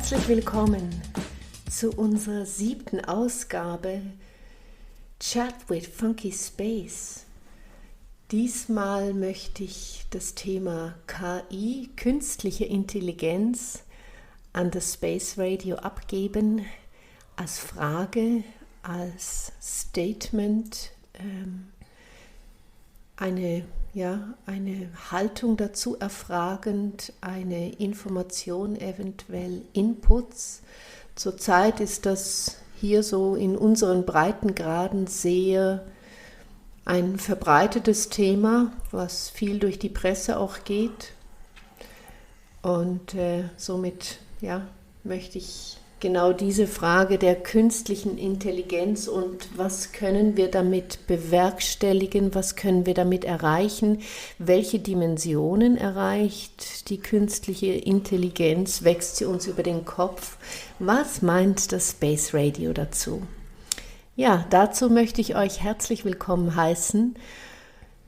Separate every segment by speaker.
Speaker 1: Herzlich willkommen zu unserer 7. Ausgabe Chat with Funky Space. Diesmal möchte ich das Thema KI, künstliche Intelligenz, an das Space Radio abgeben, als Frage, als Statement, eine Haltung dazu erfragend, eine Information, eventuell Inputs. Zurzeit ist das hier so in unseren Breitengraden sehr ein verbreitetes Thema, was viel durch die Presse auch geht. Und somit möchte ich genau diese Frage der künstlichen Intelligenz und was können wir damit bewerkstelligen, was können wir damit erreichen, welche Dimensionen erreicht die künstliche Intelligenz, wächst sie uns über den Kopf, was meint das Space Radio dazu? Ja, dazu möchte ich euch herzlich willkommen heißen.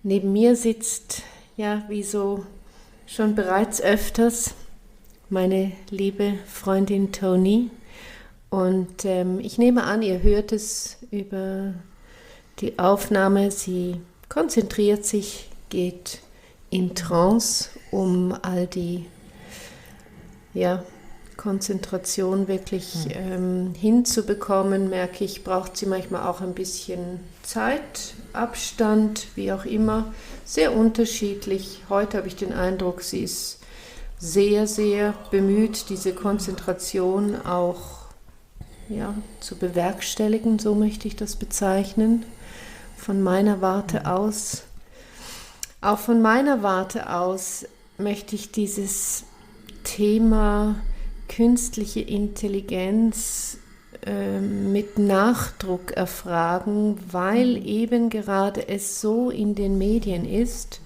Speaker 1: Neben mir sitzt, wie so schon bereits öfters, meine liebe Freundin Toni. Und ich nehme an, ihr hört es über die Aufnahme. Sie konzentriert sich, geht in Trance, um all die Konzentration wirklich hinzubekommen. Merke ich, braucht sie manchmal auch ein bisschen Zeit, Abstand, wie auch immer. Sehr unterschiedlich. Heute habe ich den Eindruck, sie ist sehr, sehr bemüht, diese Konzentration auch zu bewerkstelligen, so möchte ich das bezeichnen, von meiner Warte aus. Auch von meiner Warte aus möchte ich dieses Thema künstliche Intelligenz mit Nachdruck erfragen, weil eben gerade es so in den Medien ist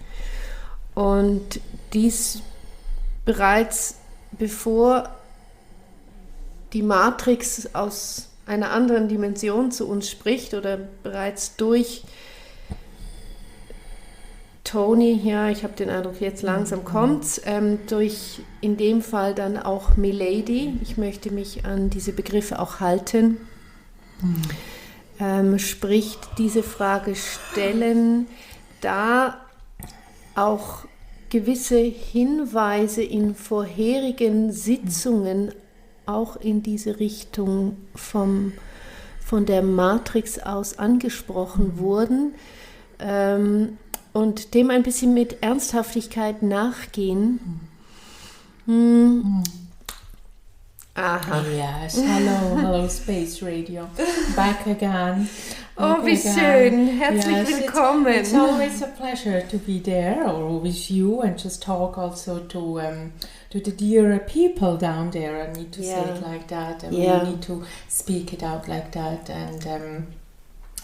Speaker 1: und dies bereits bevor die Matrix aus einer anderen Dimension zu uns spricht oder bereits durch Toni, ich habe den Eindruck, jetzt langsam kommt's, durch in dem Fall dann auch Milady, ich möchte mich an diese Begriffe auch halten, spricht, diese Frage stellen, da auch gewisse Hinweise in vorherigen Sitzungen auch in diese Richtung von der Matrix aus angesprochen wurden und dem ein bisschen mit Ernsthaftigkeit nachgehen.
Speaker 2: Aha. Yes, hello Space Radio, back again.
Speaker 1: Oh, wie schön, herzlich willkommen.
Speaker 2: It's always a pleasure to be there or with you and just talk also to the dear people down there. I need to say it like that. I really need to speak it out like that. And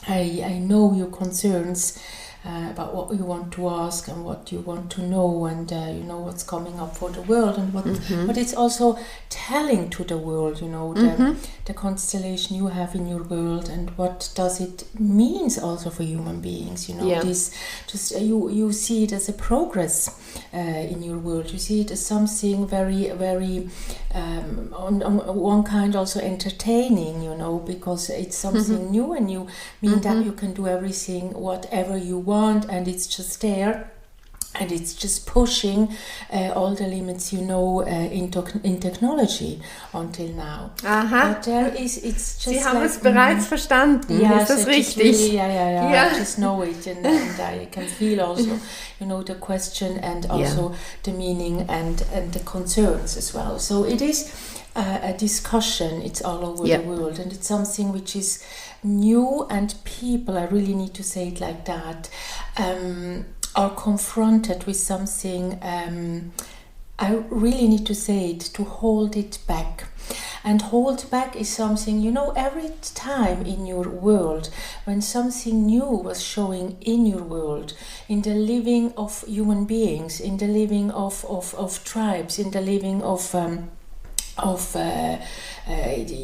Speaker 2: I know your concerns about what you want to ask and what you want to know, and you know what's coming up for the world, and what it's also telling to the world, you know, the constellation you have in your world, and what does it means also for human beings, you know. This just you see it as a progress in your world. You see it as something very, very on one kind also entertaining, you know, because it's something new, and you mean that you can do everything, whatever you want, and it's just there, and it's just pushing all the limits, you know, in technology until now.
Speaker 1: Aha.
Speaker 2: But there is, it's just
Speaker 1: Sie haben es bereits verstanden. Ist das richtig?
Speaker 2: Really, I just know it, and I can feel also, you know, the question and also the meaning and the concerns as well. So it is a discussion. It's all over the world, and it's something which is new, and people, I really need to say it like that, are confronted with something, I really need to say it, to hold it back. And hold back is something, you know, every time in your world, when something new was showing in your world, in the living of human beings, in the living of tribes, in the living of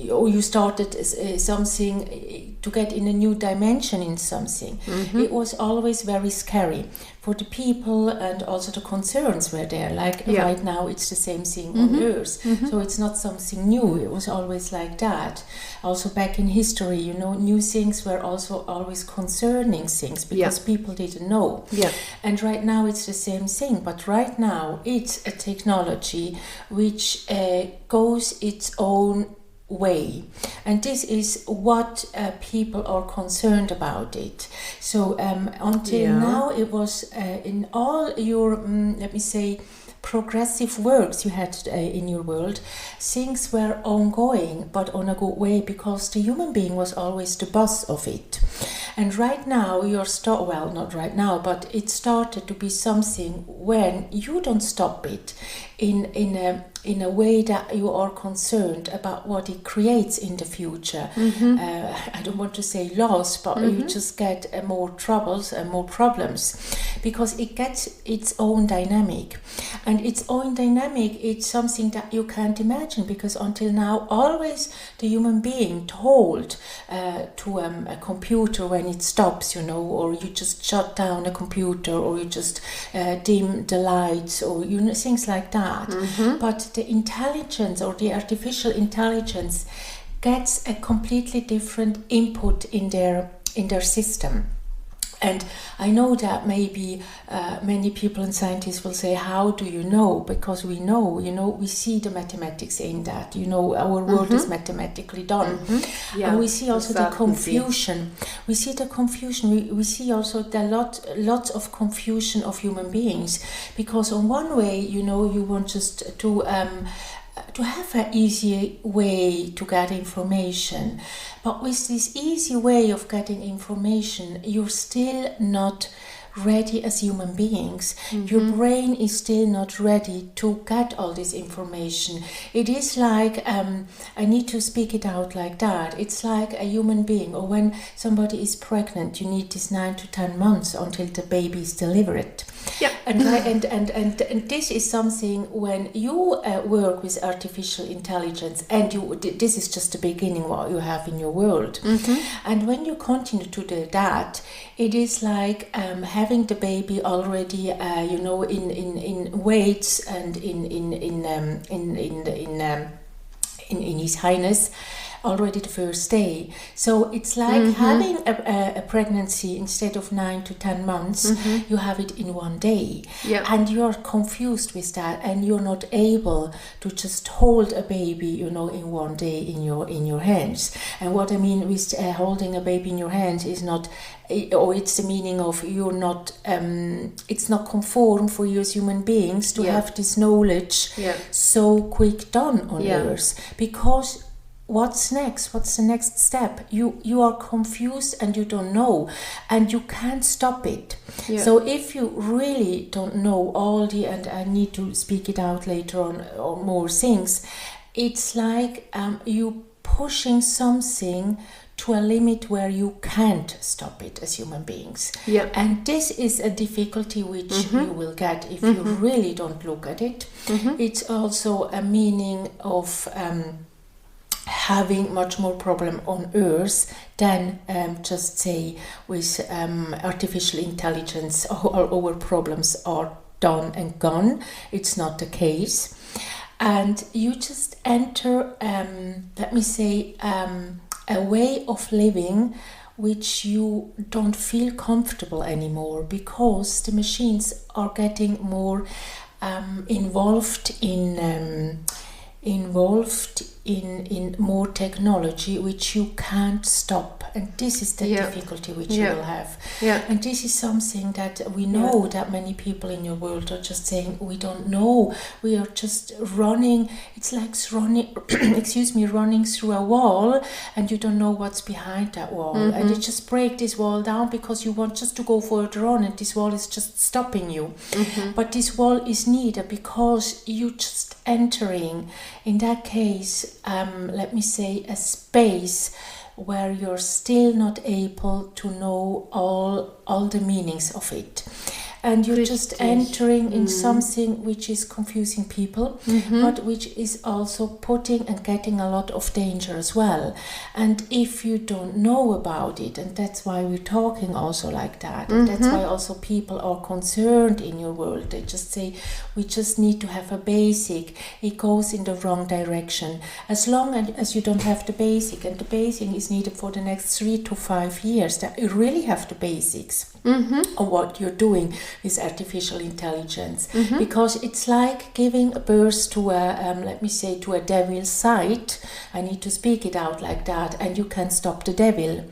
Speaker 2: you started something to get in a new dimension in something. It was always very scary for the people, and also the concerns were there. Like right now, it's the same thing on Earth. So it's not something new. It was always like that. Also back in history, you know, new things were also always concerning things because people didn't know. And right now it's the same thing. But right now it's a technology which goes its own way, and this is what people are concerned about it. So until now it was in all your let me say progressive works you had in your world, things were ongoing but on a good way, because the human being was always the boss of it. And right now you're well, not right now, but it started to be something when you don't stop it in a way that you are concerned about what it creates in the future. I don't want to say loss, but you just get more troubles and more problems, because it gets its own dynamic. And its own dynamic, it's something that you can't imagine, because until now always the human being told to a computer when it stops, you know, or you just shut down a computer, or you just dim the lights, or you know, things like that. But the intelligence, or the artificial intelligence, gets a completely different input in their system. And I know that maybe many people and scientists will say, how do you know? Because we know, you know, we see the mathematics in that, you know, our world is mathematically done. And we see also the confusion. We see the confusion. We see also the lots of confusion of human beings, because on one way, you know, you want just to have an easy way to get information. But with this easy way of getting information, you're still not ready as human beings. Your brain is still not ready to get all this information. It is like, I need to speak it out like that. It's like a human being, or when somebody is pregnant, you need this 9 to 10 months until the baby is delivered. And this is something when you work with artificial intelligence, and this is just the beginning what you have in your world. And when you continue to do that, it is like having the baby already, you know, in weights and in His Highness already the first day. So it's like having a pregnancy instead of 9 to 10 months, you have it in one day. And you're confused with that, and you're not able to just hold a baby, you know, in one day in your hands. And what I mean with holding a baby in your hands is not, or it's the meaning of you're not, it's not conform for you as human beings to have this knowledge so quick done on Earth, because what's next? What's the next step? You are confused and you don't know, and you can't stop it. So if you really don't know all the, and I need to speak it out later on more things, it's like you pushing something to a limit where you can't stop it as human beings. And this is a difficulty which you will get if you really don't look at it. It's also a meaning of having much more problem on Earth than just say with artificial intelligence, all our problems are done and gone. It's not the case. And you just enter, let me say, a way of living which you don't feel comfortable anymore, because the machines are getting more involved in more technology which you can't stop, and this is the difficulty which you will have. And this is something that we know that many people in your world are just saying, we don't know, we are just running, it's like running running through a wall, and you don't know what's behind that wall, and you just break this wall down because you want just to go further on, and this wall is just stopping you. But this wall is needed because you just entering, in that case, let me say, a space where you're still not able to know all the meanings of it. and you're just entering in something which is confusing people, but which is also putting and getting a lot of danger as well. And if you don't know about it, and that's why we're talking also like that, and that's why also people are concerned in your world. They just say, we just need to have a basic. It goes in the wrong direction. As long as you don't have the basic, and the basic is needed for the next 3 to 5 years, that you really have the basics of what you're doing with artificial intelligence, because it's like giving a birth to a let me say to a devil's sight. I need to speak it out like that, and you can stop the devil,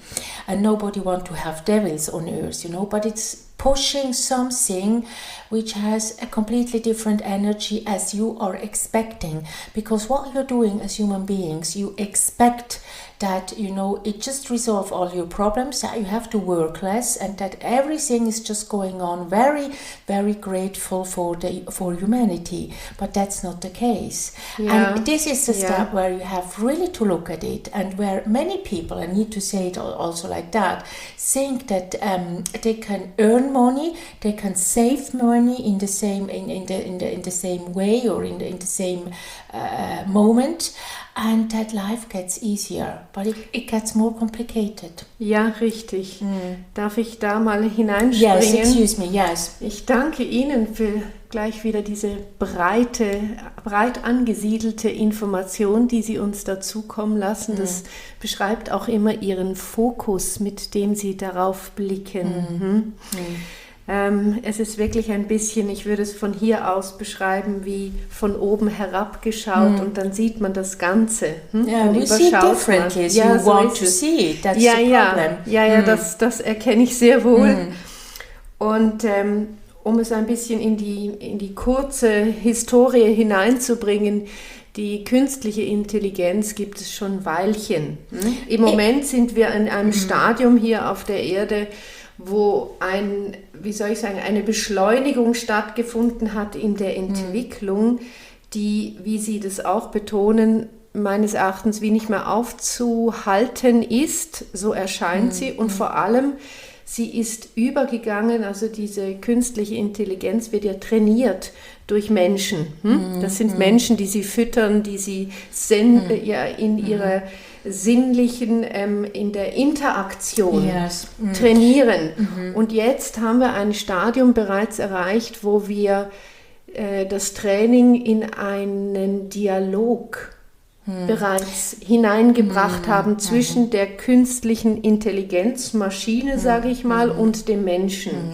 Speaker 2: and nobody want to have devils on earth, but it's pushing something which has a completely different energy as you are expecting, because what you're doing as human beings, you expect that it just resolve all your problems, that you have to work less, and that everything is just going on very, very grateful for humanity. But that's not the case. And this is the step where you have really to look at it, and where many people, I need to say it also like that, think that they can earn money, they can save money in the same in the same way, or in the same moment, and that life gets easier, but it gets more complicated.
Speaker 1: Ja, richtig. Darf ich da mal hineinspringen?
Speaker 2: Yes, excuse me, yes.
Speaker 1: Ich danke Ihnen für gleich wieder diese breit angesiedelte Information, die Sie uns dazukommen lassen. Das beschreibt auch immer Ihren Fokus, mit dem Sie darauf blicken. Es ist wirklich ein bisschen, ich würde es von hier aus beschreiben, wie von oben herab geschaut, und dann sieht man das Ganze.
Speaker 2: Yeah, we see it differently as you want to see it. That's the problem.
Speaker 1: Ja, das erkenne ich sehr wohl. Und um es ein bisschen in die kurze Historie hineinzubringen, die künstliche Intelligenz gibt es schon ein Weilchen. Im Moment sind wir in einem Stadium hier auf der Erde, wo eine Beschleunigung stattgefunden hat in der Entwicklung, die, wie Sie das auch betonen, meines Erachtens wie nicht mehr aufzuhalten ist, so erscheint sie, und vor allem, sie ist übergegangen, also diese künstliche Intelligenz wird ja trainiert durch Menschen. Das sind Menschen, die sie füttern, die sie in ihrer sinnlichen, in der Interaktion trainieren. Und jetzt haben wir ein Stadium bereits erreicht, wo wir das Training in einen Dialog bereits hineingebracht haben zwischen der künstlichen Intelligenzmaschine, sage ich mal, und dem Menschen.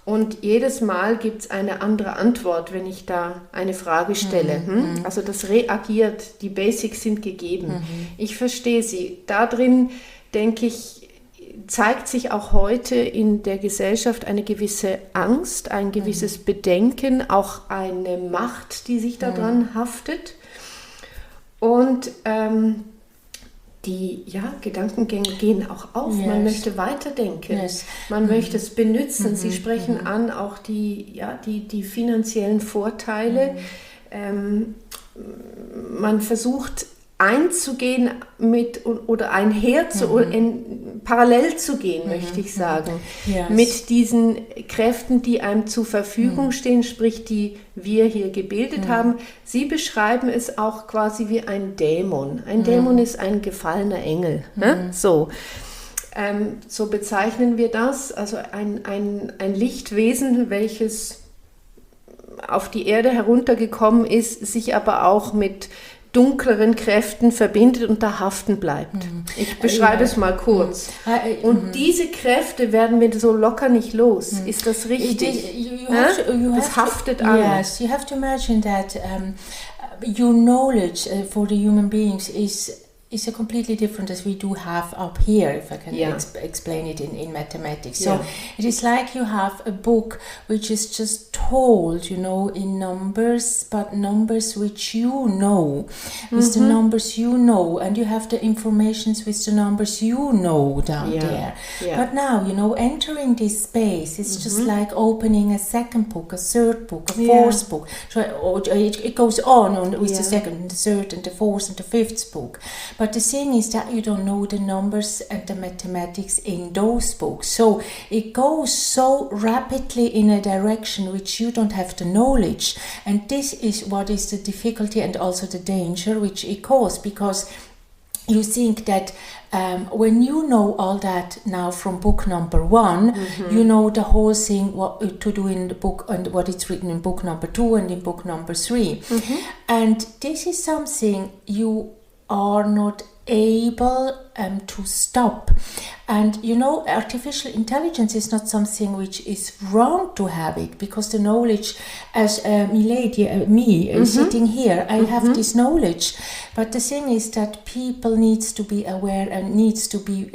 Speaker 1: Und jedes Mal gibt es eine andere Antwort, wenn ich da eine Frage stelle. Also das reagiert, die Basics sind gegeben. Ich verstehe Sie. Da drin, denke ich, zeigt sich auch heute in der Gesellschaft eine gewisse Angst, ein gewisses Bedenken, auch eine Macht, die sich daran haftet. Und die Gedankengänge gehen auch auf. Man möchte weiterdenken. Man möchte es benutzen. Sie sprechen an auch die finanziellen Vorteile. Man versucht einzugehen oder parallel zu gehen, möchte ich sagen, mit diesen Kräften, die einem zur Verfügung stehen, sprich die wir hier gebildet haben. Sie beschreiben es auch quasi wie ein Dämon. Ein Dämon ist ein gefallener Engel. So bezeichnen wir das, also ein Lichtwesen, welches auf die Erde heruntergekommen ist, sich aber auch mit dunkleren Kräften verbindet und da haften bleibt. Ich beschreibe es mal kurz. Und diese Kräfte werden wir so locker nicht los. Ist das richtig? Das haftet an.
Speaker 2: Yes, you have to imagine that your knowledge for the human beings is a completely different as we do have up here, if I can explain it in mathematics. So it is like you have a book which is just told, in numbers, but numbers which you know, with the numbers you know, and you have the informations with the numbers you know down there. But now, entering this space, it's just like opening a second book, a third book, a fourth book. So it goes on with the second, the third, and the fourth, and the fifth book. But the thing is that you don't know the numbers and the mathematics in those books. So it goes so rapidly in a direction which you don't have the knowledge. And this is what is the difficulty and also the danger which it causes, because you think that when you know all that now from book number 1, you know the whole thing, what to do in the book and what it's written in book number 2 and in book number 3. And this is something you are not able to stop. And you know, artificial intelligence is not something which is wrong to have it, because the knowledge, as me sitting here, I have this knowledge. But the thing is that people needs to be aware and needs to be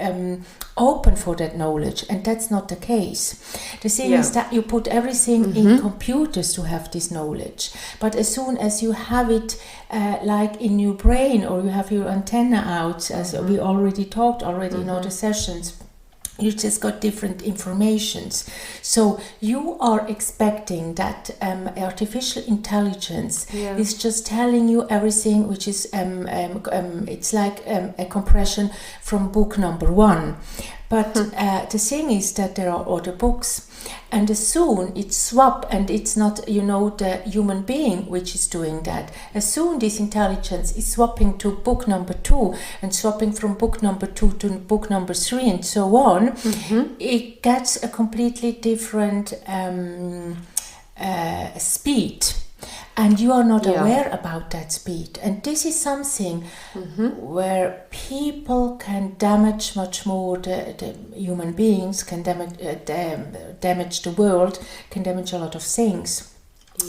Speaker 2: open for that knowledge, and that's not the case. The thing is that you put everything in computers to have this knowledge, but as soon as you have it like in your brain, or you have your antenna out, as we already talked in other sessions, you just got different informations. So you are expecting that artificial intelligence is just telling you everything, which is it's like a compression from book number 1. But the thing is that there are other books, and as soon it's swap, and it's not, you know, the human being which is doing that. As soon this intelligence is swapping to book number 2 and swapping from book number 2 to book number 3 and so on, it gets a completely different speed. And you are not aware about that speed. And this is something where people can damage much more the human beings, can damage the world, can damage a lot of things.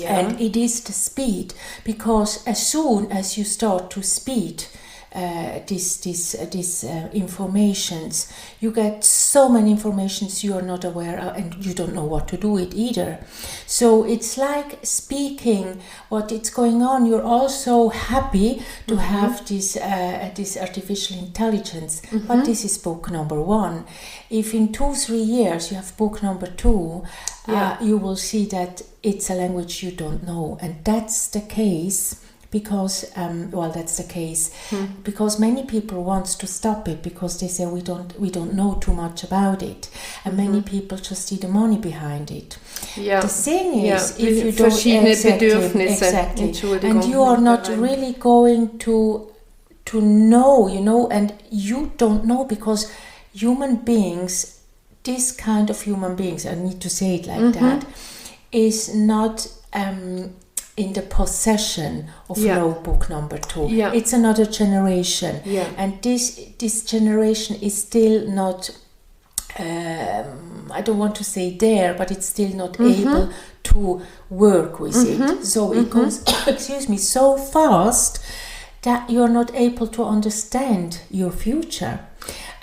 Speaker 2: And it is the speed, because as soon as you start to speed these informations, you get so many informations you are not aware of, and you don't know what to do with either. So it's like speaking what is going on. You're also happy to have this artificial intelligence, but this is book number 1. If in 2-3 years you have book number 2, you will see that it's a language you don't know, and that's the case. Because because many people want to stop it, because they say we don't know too much about it, and many people just see the money behind it. The thing is, if you don't and you are not really going to know, you know, and you don't know, because human beings, this kind of human beings, I need to say it like that, is not in the possession of book number 2. It's another generation, and this generation is still not I don't want to say there, but it's still not able to work with it. So it goes so fast that you're not able to understand your future.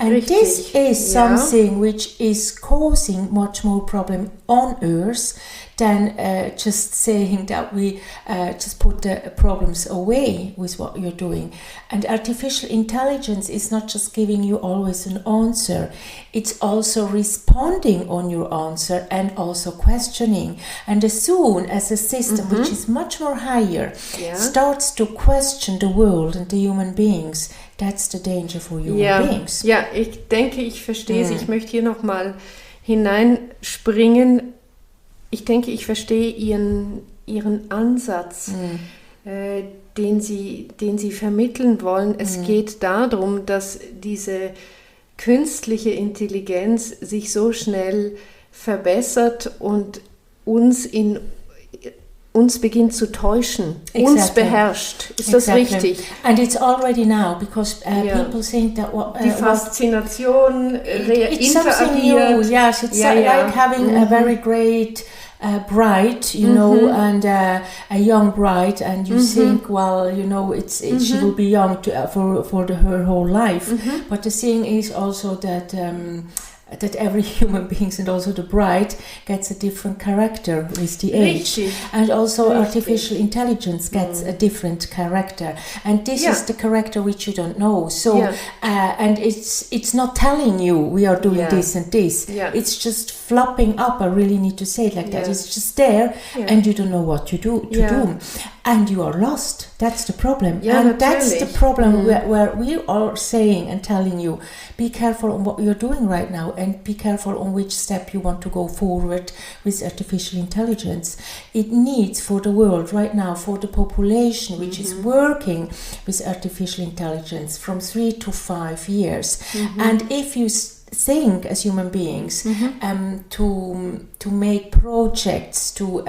Speaker 2: And this is something which is causing much more problem on Earth than just saying that we just put the problems away with what you're doing. And artificial intelligence is not just giving you always an answer, it's also responding on your answer and also questioning. And as soon as a system which is much more higher starts to question the world and the human beings, that's the danger for human beings.
Speaker 1: Ja, ich denke, ich verstehe es. Ich möchte hier nochmal hineinspringen. Ich denke, ich verstehe Ihren Ansatz, den Sie vermitteln wollen. Es geht darum, dass diese künstliche Intelligenz sich so schnell verbessert und uns beginnt zu täuschen, uns beherrscht. Ist das richtig?
Speaker 2: And it's already now, because people think that
Speaker 1: die Faszination
Speaker 2: it's something new. Yes, it's like having a very great bride, you know, and a young bride, and you think, well, you know, she will be young for her whole life. But the thing is also that every human being, and also the bride, gets a different character with the age. And also artificial intelligence gets a different character. And this is the character which you don't know. So, and it's not telling you we are doing this and this. It's just flopping up. I really need to say it like that. It's just there, and you don't know what to do. and you are lost. That's the problem.
Speaker 1: Yeah,
Speaker 2: and that's the problem where we are saying and telling you, be careful on what you're doing right now, and be careful on which step you want to go forward with artificial intelligence. It needs for the world right now, for the population which is working with artificial intelligence, from 3 to 5 years. And if you think as human beings to make projects to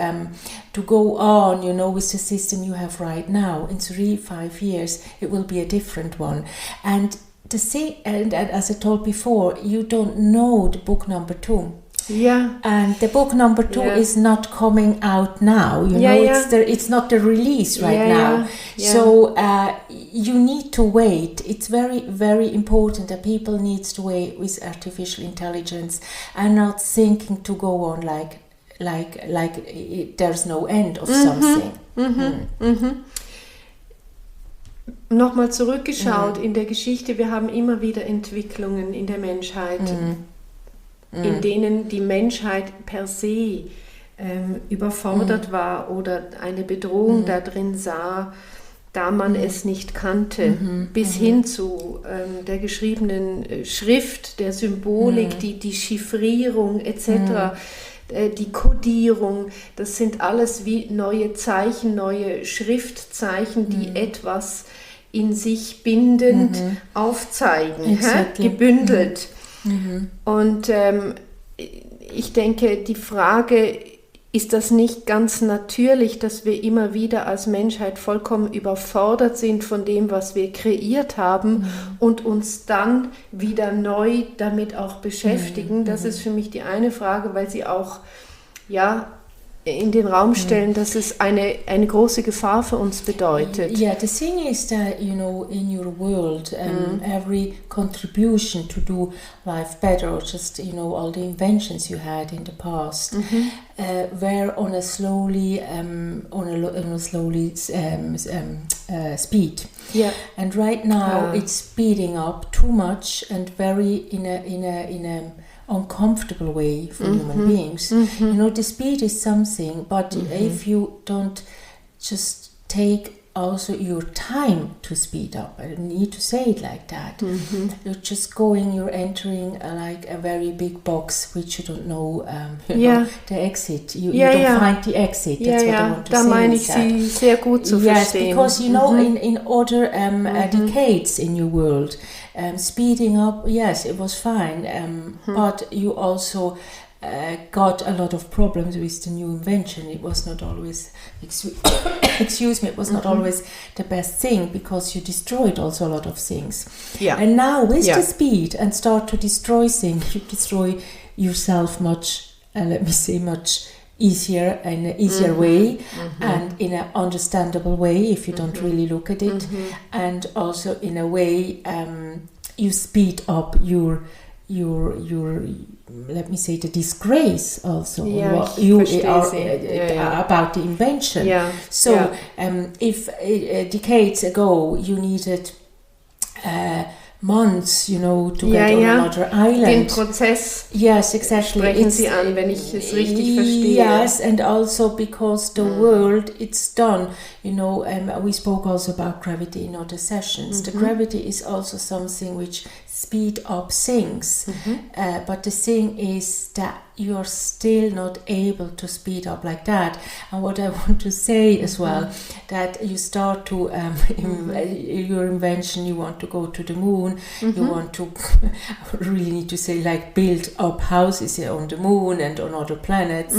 Speaker 2: go on, you know, with the system you have right now, in 3-5 years it will be a different one. And the thing, and as I told before, you don't know the book number 2.
Speaker 1: Yeah.
Speaker 2: And the book number 2 is not coming out now. You know, it's not the release right now.
Speaker 1: Yeah.
Speaker 2: So you need to wait. It's very, very important that people need to wait with artificial intelligence and not thinking to go on like there's no end of something.
Speaker 1: Nochmal zurückgeschaut in der Geschichte, wir haben immer wieder Entwicklungen in der Menschheit, in denen die Menschheit per se überfordert war oder eine Bedrohung da drin sah, da man es nicht kannte, bis hin zu der geschriebenen Schrift, der Symbolik, die Chiffrierung etc., die Kodierung, das sind alles wie neue Zeichen, neue Schriftzeichen, die etwas in sich bindend aufzeigen, gebündelt. Und ich denke, die Frage, ist das nicht ganz natürlich, dass wir immer wieder als Menschheit vollkommen überfordert sind von dem, was wir kreiert haben und uns dann wieder neu damit auch beschäftigen? Das ist für mich die eine Frage, weil sie auch in den Raum stellen, dass es eine große Gefahr für uns bedeutet.
Speaker 2: Yeah, the thing is that, you know, in your world, every contribution to do life better, or just, you know, all the inventions you had in the past, were on a slowly, speed.
Speaker 1: Yeah.
Speaker 2: And right now it's speeding up too much and very in a uncomfortable way for human beings. You know, the speed is something, but if you don't just take also your time to speed up, I don't need to say it like that. You're just you're entering like a very big box which you don't know, know the exit. You don't find the exit. That's what I want to say.
Speaker 1: Da meine ich Sie sehr gut zu verstehen.
Speaker 2: Yes, because you know, in other decades in your world, speeding up, yes, it was fine, but you also got a lot of problems with the new invention. It was not always, excuse me, it was not always the best thing, because you destroyed also a lot of things. Yeah. And now with the speed and start to destroy things, you destroy yourself much, much easier, in an easier way, and in an understandable way if you don't really look at it, and also in a way you speed up your let me say the disgrace also what you are about the invention. So if decades ago you needed months, you know, to get on another island.
Speaker 1: Den Prozess sprechen Sie an, wenn ich es richtig verstehe.
Speaker 2: Yes, and also because the world, it's done. You know, we spoke also about gravity in other sessions. The gravity is also something which speed up things, but the thing is that you are still not able to speed up like that. And what I want to say as well, that you start to your invention, you want to go to the moon, you want to really need to say like build up houses on the moon and on other planets,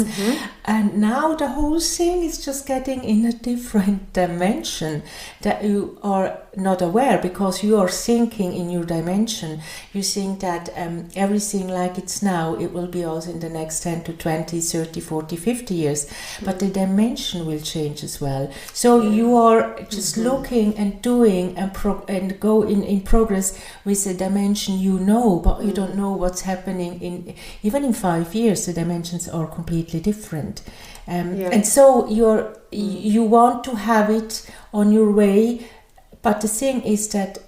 Speaker 2: and now the whole thing is just getting in a different dimension that you are not aware, because you are thinking in your dimension. You think that everything like it's now, it will be also in the next 10 to 20, 30, 40, 50 years, but the dimension will change as well. So you are just looking and doing and go in progress with a dimension, you know, but you don't know what's happening even in 5 years. The dimensions are completely different, and so you want to have it on your way. But the thing is that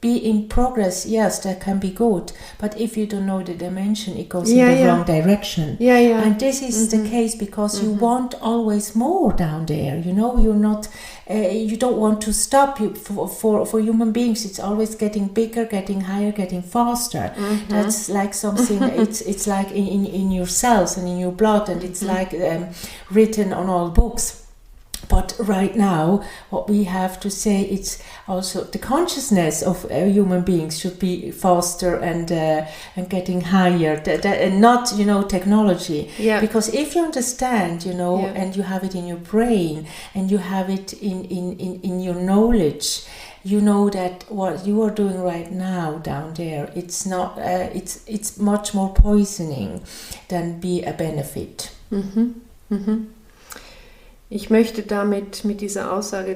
Speaker 2: be in progress, yes, that can be good. But if you don't know the dimension, it goes in the wrong direction. And this is the case because you want always more down there. You know, you're not, you don't want to stop. For human beings, it's always getting bigger, getting higher, getting faster. That's like something. it's like in your cells and in your blood, and it's like written on all books. But right now, what we have to say, it's also the consciousness of human beings should be faster and getting higher, and not, you know, technology. Because if you understand, you know, and you have it in your brain, and you have it in your knowledge, you know that what you are doing right now down there, it's not, it's much more poisoning than be a benefit.
Speaker 1: Ich möchte damit mit dieser Aussage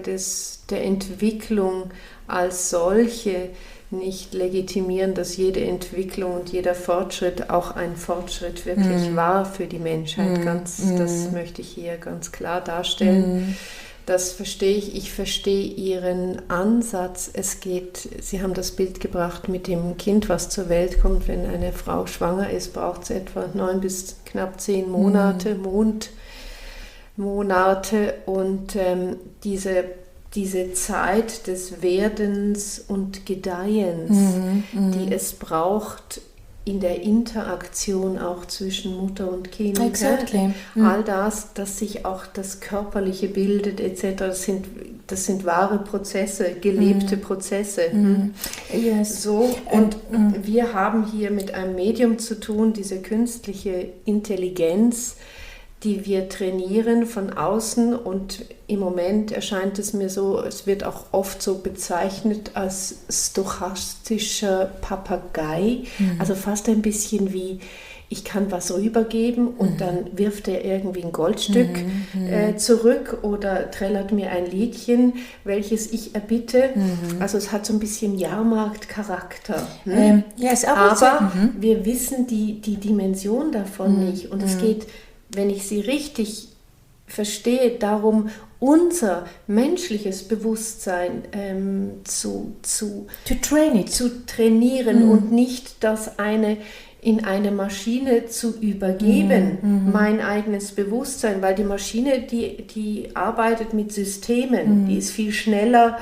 Speaker 1: der Entwicklung als solche nicht legitimieren, dass jede Entwicklung und jeder Fortschritt auch ein Fortschritt wirklich war für die Menschheit. Das möchte ich hier ganz klar darstellen. Das verstehe ich. Ich verstehe Ihren Ansatz. Sie haben das Bild gebracht mit dem Kind, was zur Welt kommt. Wenn eine Frau schwanger ist, braucht es etwa 9 bis knapp 10 Monate, Monate, und diese Zeit des Werdens und Gedeihens, die es braucht in der Interaktion auch zwischen Mutter und Kind.
Speaker 2: Exactly.
Speaker 1: All das, dass sich auch das Körperliche bildet etc., das sind wahre Prozesse, gelebte Prozesse.
Speaker 2: Yes.
Speaker 1: So, und wir haben hier mit einem Medium zu tun, diese künstliche Intelligenz, die wir trainieren von außen, und im Moment erscheint es mir so, es wird auch oft so bezeichnet als stochastischer Papagei, also fast ein bisschen wie, ich kann was rübergeben und dann wirft er irgendwie ein Goldstück zurück oder trällert mir ein Liedchen, welches ich erbitte. Also es hat so ein bisschen Jahrmarktcharakter.
Speaker 2: Yes,
Speaker 1: aber wir wissen die Dimension davon nicht, und es geht, wenn ich sie richtig verstehe, darum, unser menschliches Bewusstsein zu trainieren und nicht das in eine Maschine zu übergeben, mein eigenes Bewusstsein, weil die Maschine, die arbeitet mit Systemen, die ist viel schneller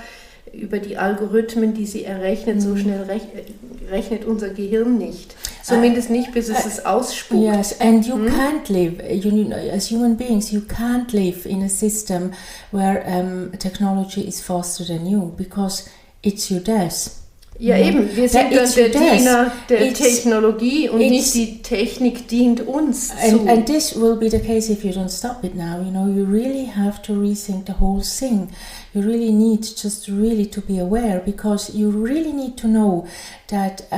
Speaker 1: über die Algorithmen, die sie errechnet, so schnell rechnet unser Gehirn nicht. Zumindest nicht, bis es ausspuckt.
Speaker 2: Yes, and you can't live, as human beings, you can't live in a system where technology is faster than you, because it's your death.
Speaker 1: Ja, eben, wir sind dann der Diener der Technologie und nicht die Technik dient uns zu.
Speaker 2: And this will be the case if you don't stop it now. You know, you really have to rethink the whole thing. You really need just really to be aware, because you really need to know that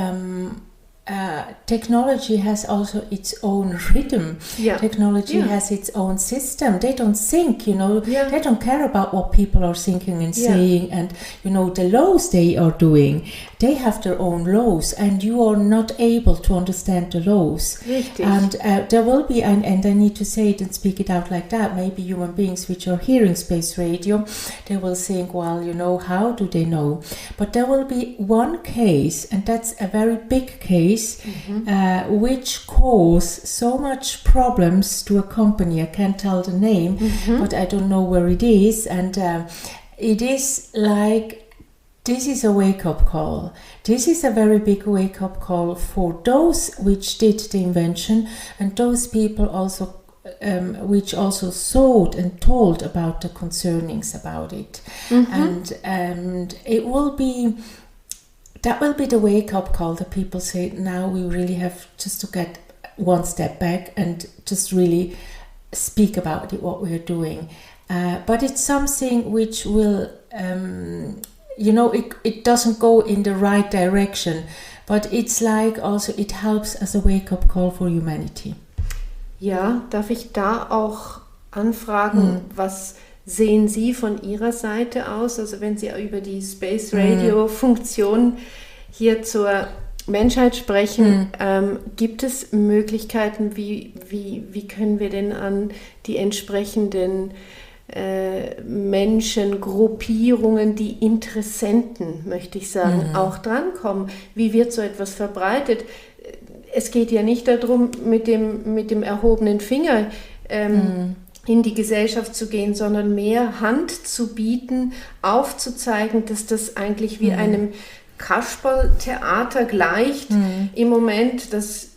Speaker 2: technology has also its own rhythm. Technology has its own system. They don't think, you know, they don't care about what people are thinking and saying, and, you know, the laws they are doing. They have their own laws, and you are not able to understand the laws.
Speaker 1: Richtig.
Speaker 2: And there will be, and I need to say it and speak it out like that, maybe human beings which are hearing space radio, they will think, well, you know, how do they know? But there will be one case, and that's a very big case, which cause so much problems to a company. I can't tell the name, but I don't know where it is, and it is like, this is a wake-up call. This is a very big wake-up call for those which did the invention, and those people also which also thought and told about the concernings about it. And it will be, that will be the wake-up call that people say, now we really have just to get one step back and just really speak about it, what we're doing. But it's something which will, you know, it doesn't go in the right direction, but it's like also it helps as a wake-up call for humanity.
Speaker 1: Ja, darf ich da auch anfragen, was sehen Sie von Ihrer Seite aus? Also wenn Sie über die Space Radio Funktion hier zur Menschheit sprechen, gibt es Möglichkeiten, wie können wir denn an die entsprechenden Menschen, Gruppierungen, die Interessenten, möchte ich sagen, auch drankommen. Wie wird so etwas verbreitet? Es geht ja nicht darum, mit dem erhobenen Finger in die Gesellschaft zu gehen, sondern mehr Hand zu bieten, aufzuzeigen, dass das eigentlich wie einem Kasperltheater gleicht. Im Moment, das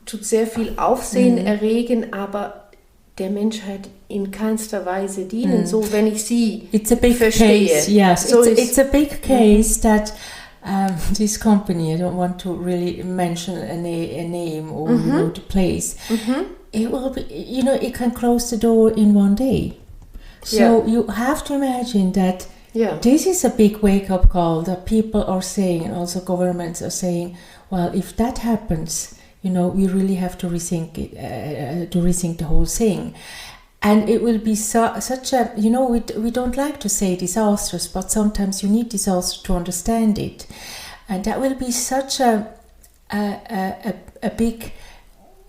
Speaker 1: tut sehr viel Aufsehen erregen, aber der Menschheit in keinster Weise dienen, so wenn ich sie verstehe.
Speaker 2: Case, yes. So it's a big case that this company, I don't want to really mention a name or the place, it will be, it can close the door in one day. So you have to imagine that this is a big wake-up call that people are saying, and also governments are saying, well, if that happens, we really have to rethink it, to rethink the whole thing. And it will be such a, we don't like to say disastrous, but sometimes you need disaster to understand it. And that will be such a big,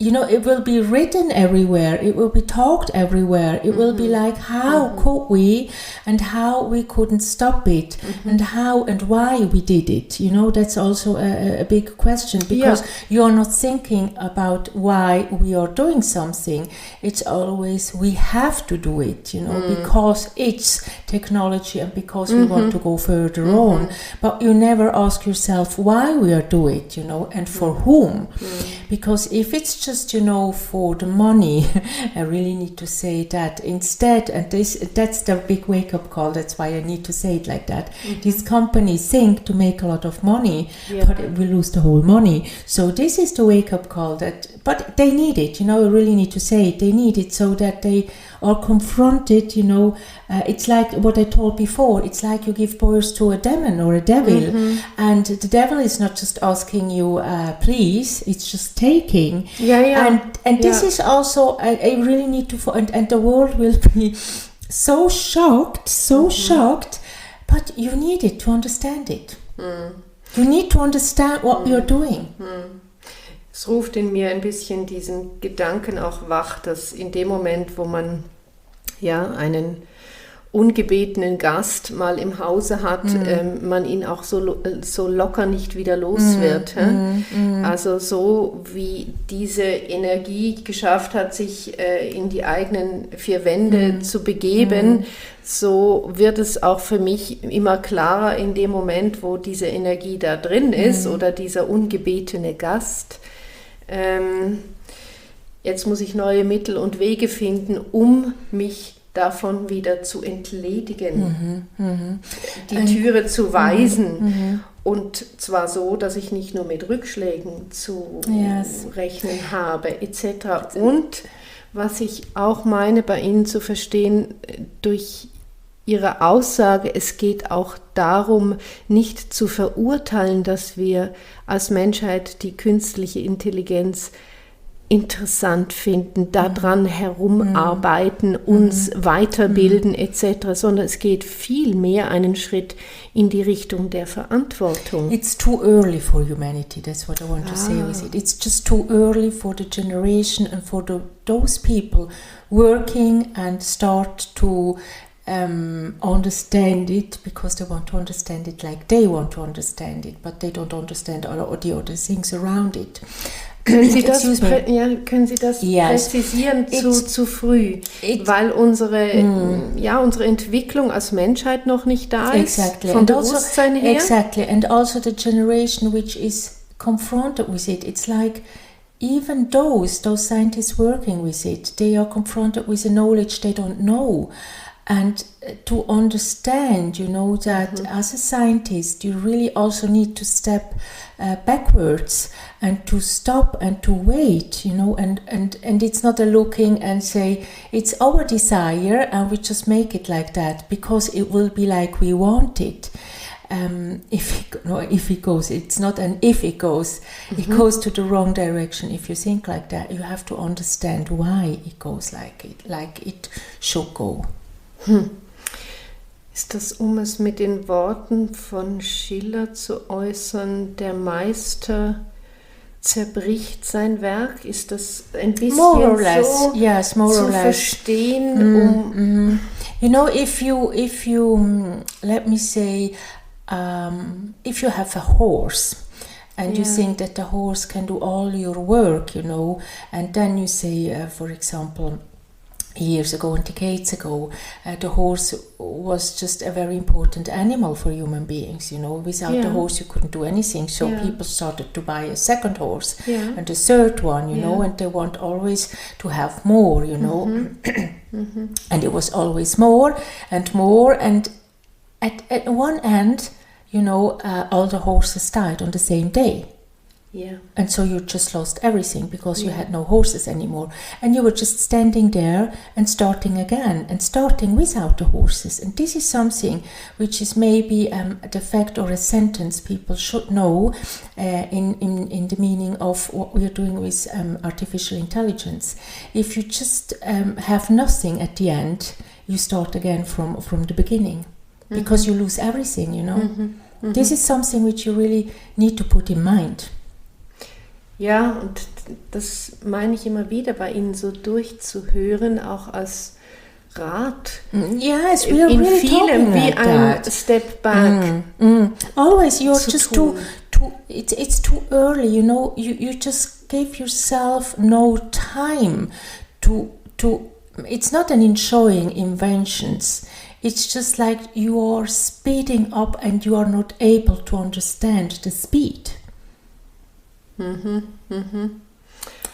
Speaker 2: it will be written everywhere, it will be talked everywhere, it will be like, how could we, and how we couldn't stop it, and how and why we did it. That's also a big question, because you are not thinking about why we are doing something. It's always, we have to do it, because it's technology and because we want to go further on. But you never ask yourself why we are doing it, and for whom. Because if it's just, for the money, I really need to say that instead, and that's the big wake-up call, that's why I need to say it like that. These companies think to make a lot of money, but it will lose the whole money. So this is the wake-up call, but they need it, I really need to say it, they need it so that they are confronted, it's like what I told before, it's like you give birth to a demon or a devil, and the devil is not just asking you, please, it's just taking. And this is also, I really need to, and the world will be so shocked, but you need it to understand it. You need to understand what you're doing.
Speaker 1: Es ruft in mir ein bisschen diesen Gedanken auch wach, dass in dem Moment, wo man einen ungebetenen Gast mal im Hause hat, man ihn auch so locker nicht wieder los wird. Also so wie diese Energie geschafft hat, sich in die eigenen vier Wände zu begeben, so wird es auch für mich immer klarer in dem Moment, wo diese Energie da drin ist oder dieser ungebetene Gast. Jetzt muss ich neue Mittel und Wege finden, um mich davon wieder zu entledigen, die Türe zu weisen. Und zwar so, dass ich nicht nur mit Rückschlägen zu rechnen habe, etc. Und was ich auch meine, bei Ihnen zu verstehen, durch Ihre Aussage, es geht auch darum, nicht zu verurteilen, dass wir als Menschheit die künstliche Intelligenz interessant finden, daran herumarbeiten, uns weiterbilden etc., sondern es geht viel mehr einen Schritt in die Richtung der Verantwortung.
Speaker 2: It's too early for humanity, that's what I want to say with it. It's just too early for the generation and for those people working and start to understand it, because they want to understand it like they want to understand it, but they don't understand all the other things around it.
Speaker 1: Können Sie das präzisieren zu früh? Weil unsere Entwicklung als Menschheit noch nicht da ist, vom Bewusstsein her?
Speaker 2: Exactly, and also the generation which is confronted with it, it's like even those scientists working with it, they are confronted with a knowledge they don't know. And to understand, that as a scientist, you really also need to step backwards and to stop and to wait, and it's not a looking and say, it's our desire and we just make it like that because it will be like we want it. If it goes, it's not an if it goes, it goes to the wrong direction. If you think like that, you have to understand why it goes like it should go.
Speaker 1: Ist das, um es mit den Worten von Schiller zu äußern, der Meister zerbricht sein Werk? Ist das ein bisschen
Speaker 2: more or less.
Speaker 1: So
Speaker 2: yes, more
Speaker 1: zu
Speaker 2: or less.
Speaker 1: Verstehen?
Speaker 2: You know, if you let me say, if you have a horse, and you think that the horse can do all your work, you know, and then you say, for example, years ago and decades ago, the horse was just a very important animal for human beings, you know. Without the horse you couldn't do anything, so people started to buy a second horse and a third one, you know, and they want always to have more, you know. And it was always more, and at one end, you know, all the horses died on the same day.
Speaker 1: Yeah.
Speaker 2: And so you just lost everything because you had no horses anymore. And you were just standing there and starting again and starting without the horses. And this is something which is maybe a fact or a sentence people should know in the meaning of what we are doing with artificial intelligence. If you just have nothing at the end, you start again from the beginning because you lose everything, you know. This is something which you really need to put in mind.
Speaker 1: Ja, und das meine ich immer wieder, bei Ihnen so durchzuhören, auch als Rat.
Speaker 2: Yes, we are
Speaker 1: in
Speaker 2: really
Speaker 1: vielem wie
Speaker 2: like
Speaker 1: ein
Speaker 2: that.
Speaker 1: Step back.
Speaker 2: Always, you're just
Speaker 1: tun.
Speaker 2: it's too early, you know. You just gave yourself no time to. It's not an enjoying inventions. It's just like you are speeding up and you are not able to understand the speed.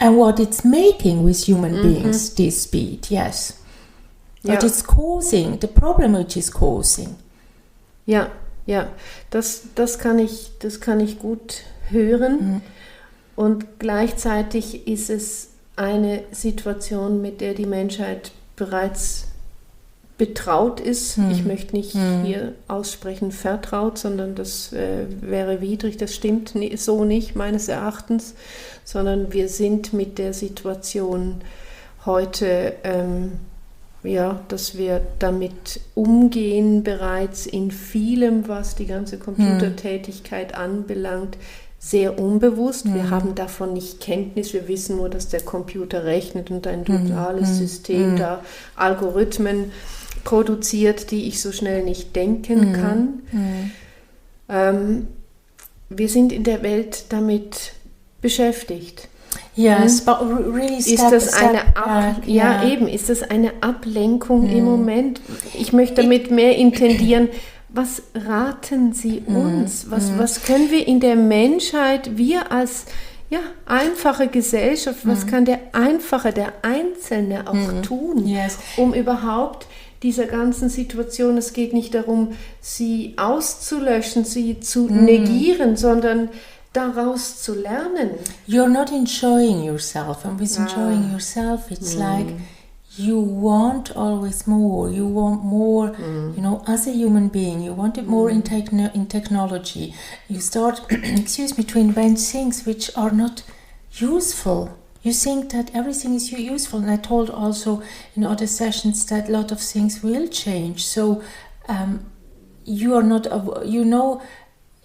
Speaker 2: And what it's making with human beings, this speed, yes. But it's causing, the problem which is causing.
Speaker 1: Ja, das kann ich gut hören. Und gleichzeitig ist es eine Situation, mit der die Menschheit bereits betraut ist. Ich möchte nicht hier aussprechen vertraut, sondern das wäre widrig, das stimmt so nicht meines Erachtens, sondern wir sind mit der Situation heute, dass wir damit umgehen bereits in vielem, was die ganze Computertätigkeit anbelangt, sehr unbewusst. Wir haben davon nicht Kenntnis, wir wissen nur, dass der Computer rechnet und ein totales System da Algorithmen produziert, die ich so schnell nicht denken kann. Wir sind in der Welt damit beschäftigt.
Speaker 2: Yes, but really
Speaker 1: ist das eine Ablenkung im Moment? Ich möchte damit mehr intendieren. Was raten Sie uns? Was können wir in der Menschheit, wir als einfache Gesellschaft, was kann der Einzelne auch tun, um überhaupt dieser ganzen Situation, es geht nicht darum, sie auszulöschen, sie zu negieren, sondern daraus zu lernen.
Speaker 2: You're not enjoying yourself, and with enjoying yourself, it's like you want always more. You want more, you know, as a human being. You want it more in technology. You start, to invent things which are not useful. You think that everything is useful, and I told also in other sessions that a lot of things will change. So you are not, you know,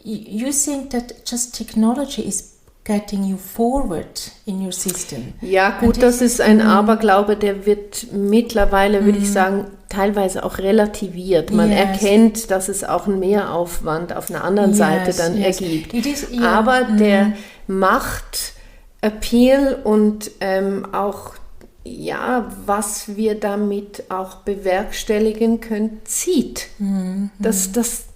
Speaker 2: you think that just technology is getting you forward in your system.
Speaker 1: Ja, gut, das ist ein Aberglaube, der wird mittlerweile, würde ich sagen, teilweise auch relativiert. Man erkennt, dass es auch einen Mehraufwand auf einer anderen Seite dann ergibt. Aber der Macht-Appeal und auch, was wir damit auch bewerkstelligen können, zieht.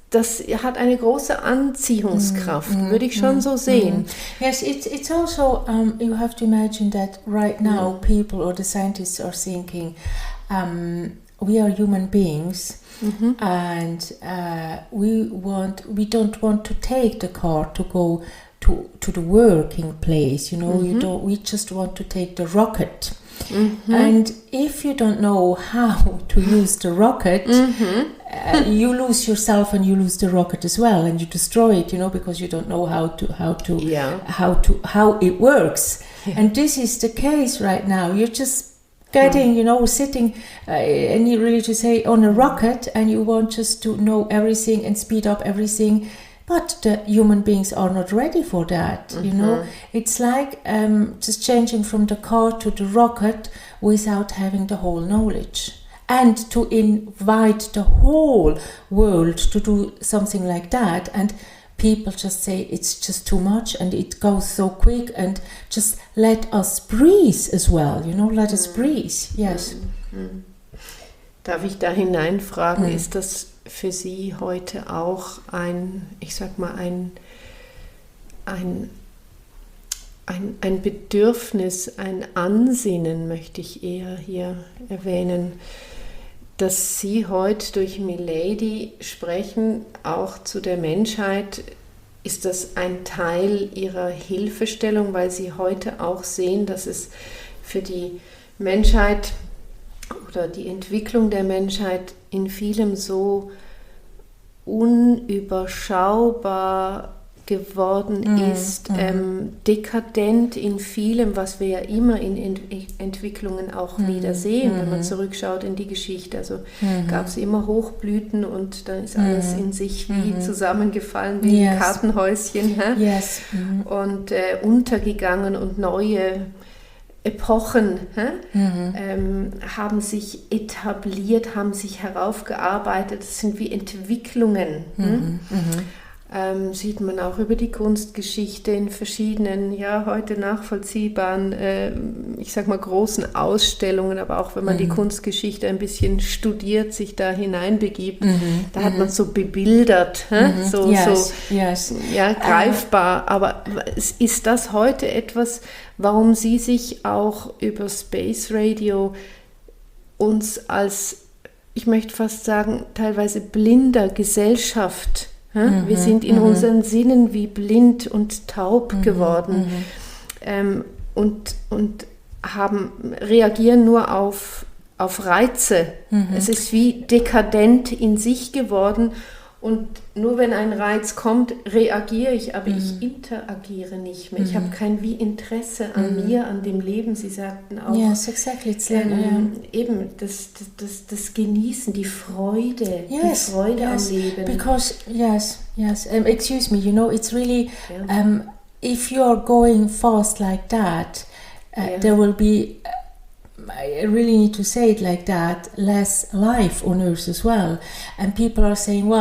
Speaker 1: Das hat eine große Anziehungskraft, würde ich schon so sehen.
Speaker 2: Yes, it's also, you have to imagine that right now people or the scientists are thinking, we are human beings and we don't want to take the car to go to the working place, you know, we just want to take the rocket. And if you don't know how to use the rocket, you lose yourself and you lose the rocket as well, and you destroy it, you know, because you don't know how it works. And this is the case right now. You're just getting, you know, sitting and you really to say on a rocket, and you want just to know everything and speed up everything. But the human beings are not ready for that, you know. It's like just changing from the car to the rocket without having the whole knowledge. and to invite the whole world to do something like that, and people just say it's just too much and it goes so quick, and just let us breathe as well, let us breathe. Yes.
Speaker 1: Darf ich da hineinfragen, ist das für Sie heute auch ein Bedürfnis, ein Ansinnen, möchte ich eher hier erwähnen, dass Sie heute durch Milady sprechen, auch zu der Menschheit? Ist das ein Teil Ihrer Hilfestellung, weil Sie heute auch sehen, dass es für die Menschheit oder die Entwicklung der Menschheit in vielem so unüberschaubar geworden ist, dekadent in vielem, was wir ja immer in Entwicklungen auch wieder sehen, wenn man zurückschaut in die Geschichte. Also gab es immer Hochblüten und dann ist alles in sich wie zusammengefallen, wie ein Kartenhäuschen.
Speaker 2: Yes.
Speaker 1: Und untergegangen, und neue Epochen haben sich etabliert, haben sich heraufgearbeitet. Das sind wie Entwicklungen. Sieht man auch über die Kunstgeschichte in verschiedenen, heute nachvollziehbaren, großen Ausstellungen, aber auch wenn man die Kunstgeschichte ein bisschen studiert, sich da hineinbegibt, da hat man so bebildert, greifbar. Aber ist das heute etwas, warum Sie sich auch über Space Radio uns als, ich möchte fast sagen, teilweise blinder Gesellschaft, wir sind in unseren Sinnen wie blind und taub geworden, und reagieren nur auf Reize. Es ist wie dekadent in sich geworden, und nur wenn ein Reiz kommt, reagiere ich, aber ich interagiere nicht mehr. Ich habe kein Interesse an mir, an dem Leben. Sie sagten auch,
Speaker 2: yes, exactly.
Speaker 1: Eben das Genießen, die Freude, am Leben.
Speaker 2: Because, excuse me, it's really, if you are going fast like that, there will be, I really need to say it like that, less life on Earth as well. And people are saying,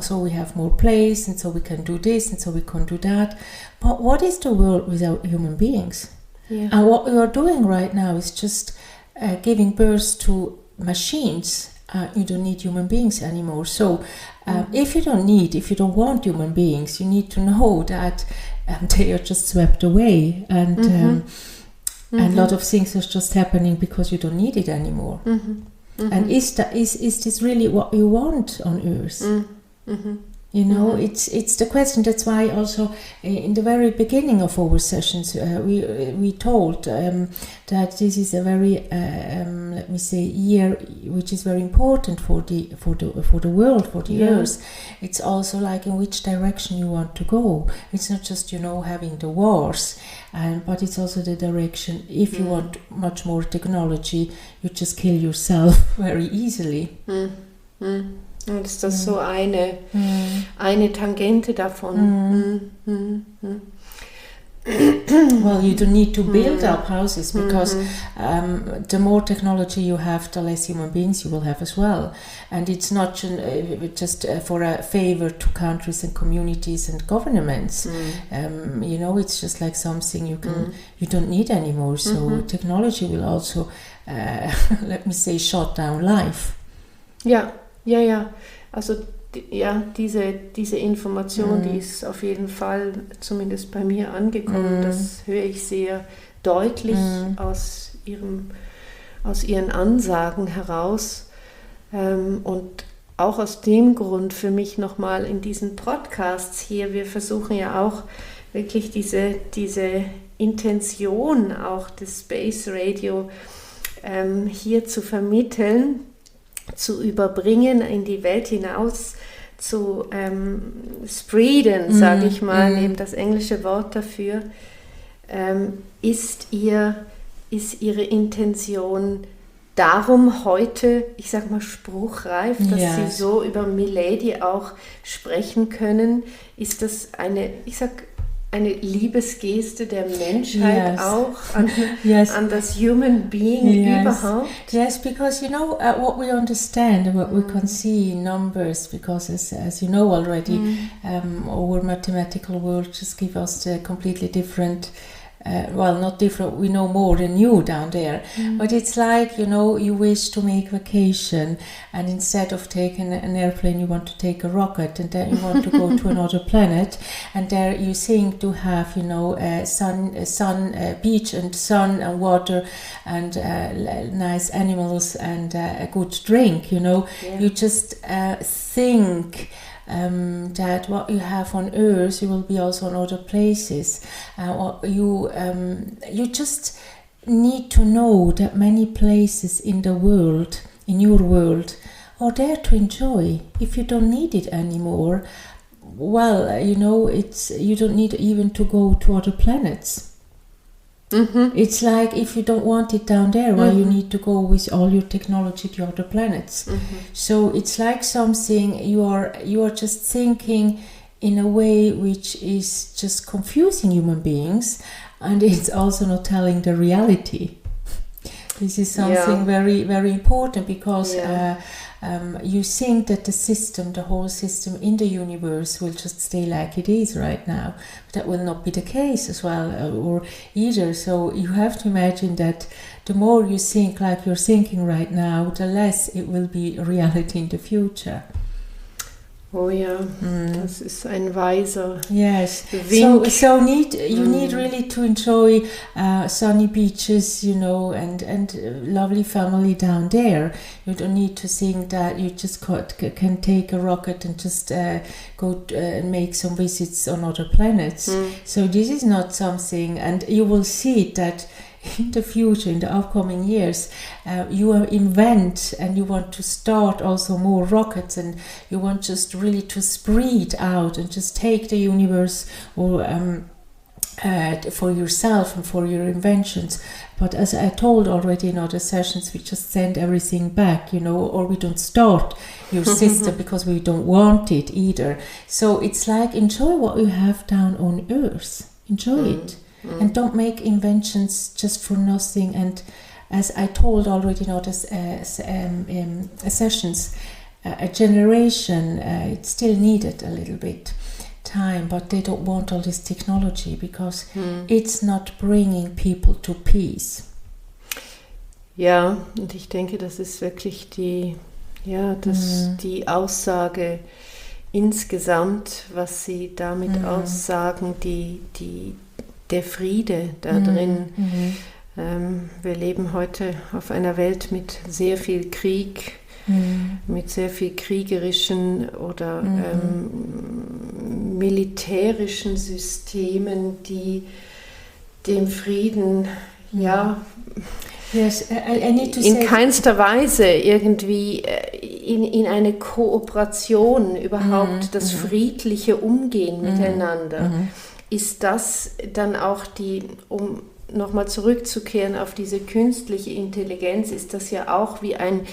Speaker 2: so we have more place, and so we can do this, and so we can do that. But what is the world without human beings? Yeah. And what we are doing right now is just giving birth to machines. You don't need human beings anymore. So if you don't want human beings, you need to know that they are just swept away. And and a lot of things are just happening because you don't need it anymore. And is this really what you want on Earth? It's the question. That's why also in the very beginning of our sessions we told that this is a very year which is very important for the world, for the Earth. It's also like in which direction you want to go. It's not just having the wars, but it's also the direction. If you want much more technology, you just kill yourself very easily.
Speaker 1: Und ist das so eine Tangente davon?
Speaker 2: Well, you don't need to build up houses because the more technology you have, the less human beings you will have as well. And it's not just for a favor to countries and communities and governments. It's just like something you don't need anymore. So technology will also, shut down life.
Speaker 1: Ja, also diese Information, die ist auf jeden Fall zumindest bei mir angekommen. Das höre ich sehr deutlich aus Ihren Ansagen heraus. Und auch aus dem Grund für mich nochmal in diesen Podcasts hier, wir versuchen ja auch wirklich diese Intention auch des Space Radio hier zu vermitteln, zu überbringen, in die Welt hinaus zu spreaden, sage ich mal, neben das englische Wort dafür, ist Ihre Intention darum heute, ich sage mal spruchreif, dass Sie so über Milady auch sprechen können? Ist das eine Liebesgeste der Menschheit auch an das Human Being überhaupt?
Speaker 2: Yes, because what we understand and what we can see in numbers, because as you know already, our mathematical world just give us the completely different. Not different, we know more than you down there, but it's like, you wish to make vacation, and instead of taking an airplane you want to take a rocket, and then you want to go to another planet, and there you think to have, beach and sun and water and nice animals and a good drink, you just think that what you have on Earth, you will be also on other places. You just need to know that many places in the world, in your world, are there to enjoy. If you don't need it anymore, you don't need even to go to other planets. It's like if you don't want it down there, why you need to go with all your technology to other planets. So it's like something you are just thinking in a way which is just confusing human beings, and it's also not telling the reality. This is something very, very important, because you think that the whole system in the universe will just stay like it is right now. But that will not be the case as well, or either. So you have to imagine that the more you think like you're thinking right now, the less it will be reality in the future.
Speaker 1: Oh ja, das ist ein weiser
Speaker 2: Wink. So you need really to enjoy sunny beaches, and lovely family down there. You don't need to think that you just can take a rocket and just go and make some visits on other planets. So this is not something, and you will see that in the future, in the upcoming years, you invent and you want to start also more rockets, and you want just really to spread out and just take the universe or for yourself and for your inventions. But as I told already in other sessions, we just send everything back, or we don't start your system because we don't want it either. So it's like, enjoy what you have down on Earth. Enjoy it. And don't make inventions just for nothing. And as I told already in other sessions, a generation, it's still needed a little bit time, but they don't want all this technology because it's not bringing people to peace.
Speaker 1: Ja, und ich denke, das ist wirklich die Aussage insgesamt, was Sie damit aussagen, der Friede da drin. Wir leben heute auf einer Welt mit sehr viel Krieg, mit sehr viel kriegerischen oder militärischen Systemen, die dem Frieden in keinster Weise irgendwie in eine Kooperation überhaupt, das friedliche Umgehen miteinander. Ist das dann auch um nochmal zurückzukehren auf diese künstliche Intelligenz, ist das ja auch wie ein,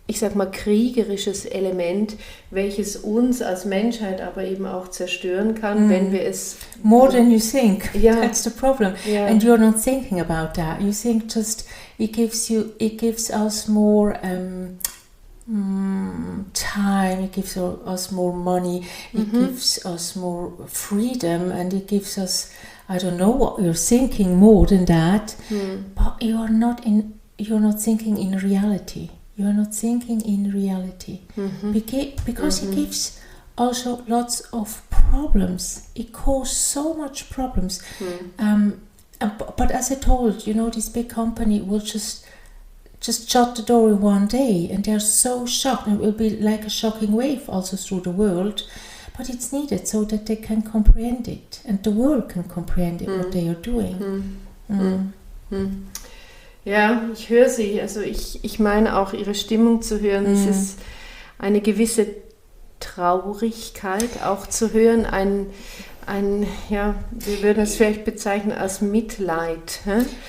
Speaker 1: ich sag mal, kriegerisches Element, welches uns als Menschheit aber eben auch zerstören kann, wenn wir es...
Speaker 2: More than you think, that's the problem. And you're not thinking about that. You think just, it gives us more... time, it gives us more money, it gives us more freedom, and it gives us, I don't know what you're thinking more than that, but you're not thinking in reality. You are not thinking in reality, because it gives also lots of problems. It causes so much problems. But as I told, this big company will just shut the door in one day, and they're so shocked, and it will be like a shocking wave also through the world, but it's needed so that they can comprehend it, and the world can comprehend it, what they are doing.
Speaker 1: Ja, ich höre Sie, also ich meine auch Ihre Stimmung zu hören, es ist eine gewisse Traurigkeit auch zu hören, wir würden es vielleicht bezeichnen als Mitleid.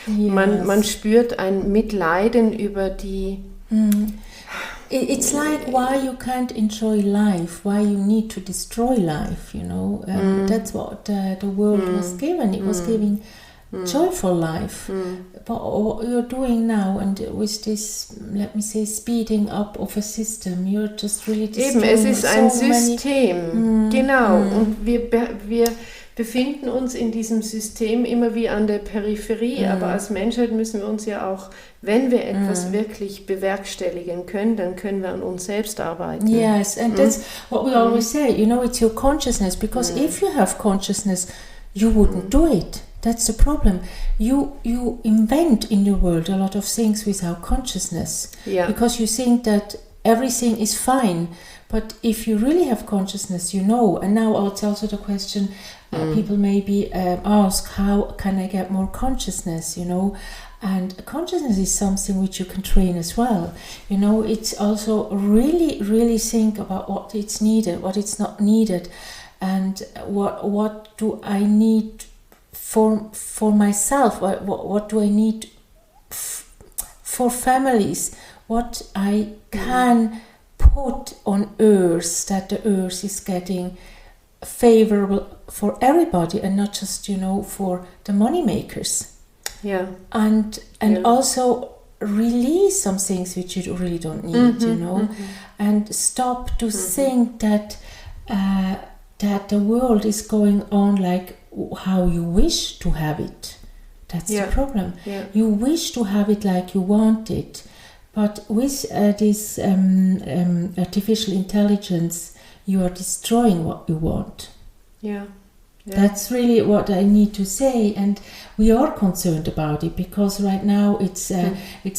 Speaker 1: Man spürt ein Mitleiden über die
Speaker 2: it's like why you can't enjoy life, why you need to destroy life, that's what the world was given. It was giving joyful life. But what you're doing now, and with this, let me say, speeding up of a system, you're just really destroying.
Speaker 1: Eben, es ist ein System, genau. Und wir befinden uns in diesem System immer wie an der Peripherie, aber als Menschheit müssen wir uns ja auch, wenn wir etwas wirklich bewerkstelligen können, dann können wir an uns selbst arbeiten.
Speaker 2: Yes, and that's what we always say, it's your consciousness, because if you have consciousness, you wouldn't do it. That's the problem. You invent in your world a lot of things without consciousness, because you think that everything is fine. But if you really have consciousness, and now it's also the question, people maybe ask, how can I get more consciousness, And consciousness is something which you can train as well. It's also really, really think about what it's needed, what it's not needed, and what do I need for myself, what do I need for families, what I can put on earth, that the earth is getting favorable for everybody and not just for the money makers. And also release some things which you really don't need, and stop to think that the world is going on like how you wish to have it. That's the problem. You wish to have it like you want it. But with this artificial intelligence, you are destroying what you want. That's really what I need to say, and we are concerned about it, because right now it's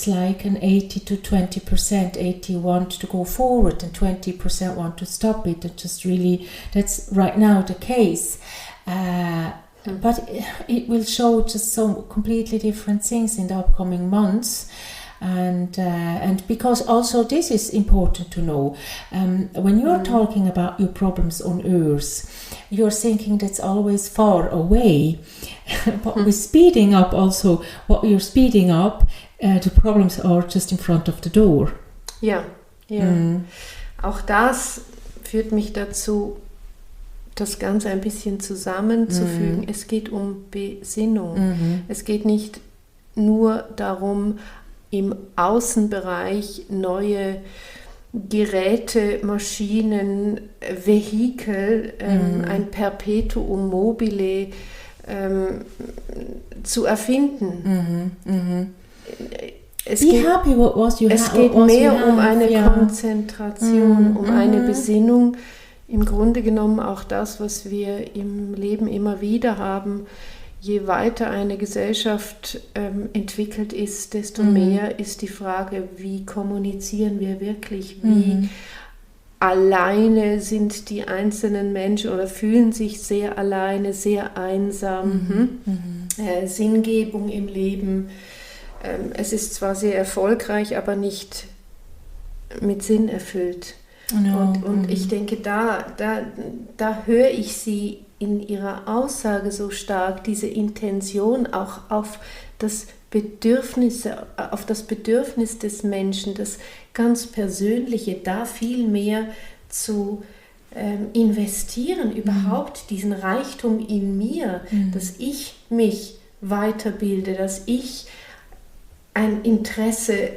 Speaker 2: like an 80 to 20%. 80 want to go forward and 20% want to stop it. And just really, that's right now the case. But it will show just some completely different things in the upcoming months. And because also this is important to know, when you're talking about your problems on earth, you're thinking that's always far away, but with speeding up also, what you're speeding up, the problems are just in front of the door.
Speaker 1: Auch das führt mich dazu, das Ganze ein bisschen zusammenzufügen. Es geht um Besinnung. Es geht nicht nur darum, im Außenbereich neue Geräte, Maschinen, Vehikel, ein Perpetuum mobile zu erfinden. Es geht mehr um eine Konzentration, um eine Besinnung. Im Grunde genommen auch das, was wir im Leben immer wieder haben. Je weiter eine Gesellschaft entwickelt ist, desto mehr ist die Frage, wie kommunizieren wir wirklich, wie alleine sind die einzelnen Menschen oder fühlen sich sehr alleine, sehr einsam, Sinngebung im Leben. Es ist zwar sehr erfolgreich, aber nicht mit Sinn erfüllt. Und ich denke, da höre ich sie in ihrer Aussage so stark, diese Intention auch auf das Bedürfnis des Menschen, das ganz Persönliche, da viel mehr zu investieren, überhaupt diesen Reichtum in mir, dass ich mich weiterbilde, dass ich ein Interesse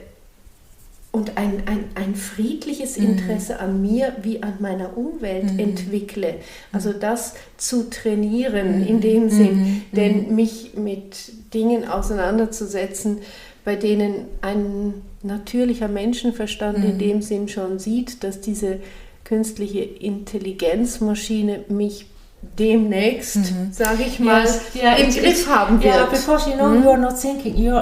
Speaker 1: und ein friedliches Interesse an mir wie an meiner Umwelt entwickle. Also das zu trainieren in dem Sinn, denn mich mit Dingen auseinanderzusetzen, bei denen ein natürlicher Menschenverstand in dem Sinn schon sieht, dass diese künstliche Intelligenzmaschine mich demnächst, sage ich mal, im Griff haben wird.
Speaker 2: Yeah, because you are not thinking. You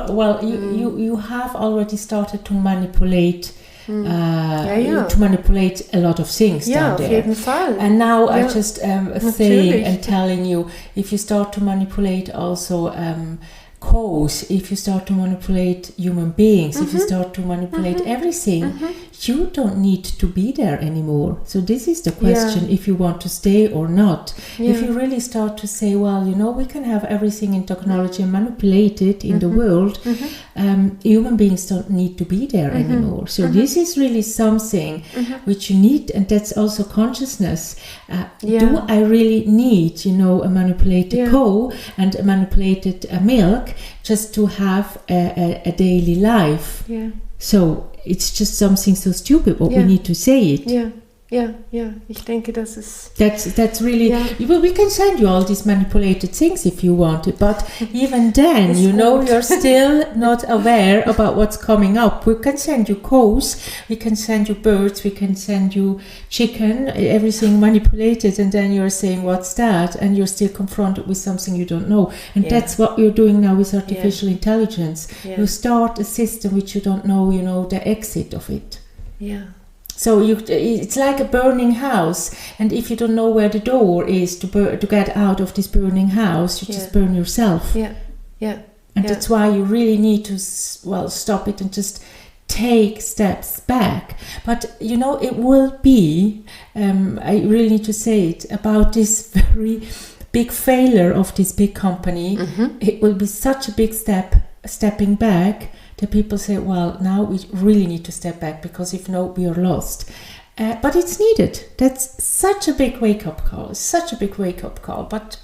Speaker 2: have already started to manipulate. To manipulate a lot of things down there.
Speaker 1: Auf jeden Fall.
Speaker 2: And now I just saying and telling you, if you start to manipulate also cause, if you start to manipulate human beings, if you start to manipulate everything, you don't need to be there anymore. So this is the question, if you want to stay or not. If you really start to say, well, we can have everything in technology and manipulate it in the world, human beings don't need to be there anymore. So this is really something which you need, and that's also consciousness. Do I really need, a manipulated cow and a manipulated milk just to have a daily life?
Speaker 1: Yeah.
Speaker 2: So it's just something so stupid, but we need to say it.
Speaker 1: Yeah. Ich denke, das ist...
Speaker 2: That's really... Well, we can send you all these manipulated things if you want it, but even then, you're still not aware about what's coming up. We can send you cows, we can send you birds, we can send you chicken, everything manipulated, and then you're saying, what's that? And you're still confronted with something you don't know. And that's what you're doing now with artificial intelligence. You start a system which you don't know, the exit of it.
Speaker 1: Yeah.
Speaker 2: So it's like a burning house, and if you don't know where the door is to get out of this burning house, you just burn yourself. And that's why you really need to stop it and just take steps back. But it will be. I really need to say it about this very big failure of this big company. It will be such a big stepping back. The people say, well, now we really need to step back, because if not, we are lost. But it's needed. That's such a big wake-up call. But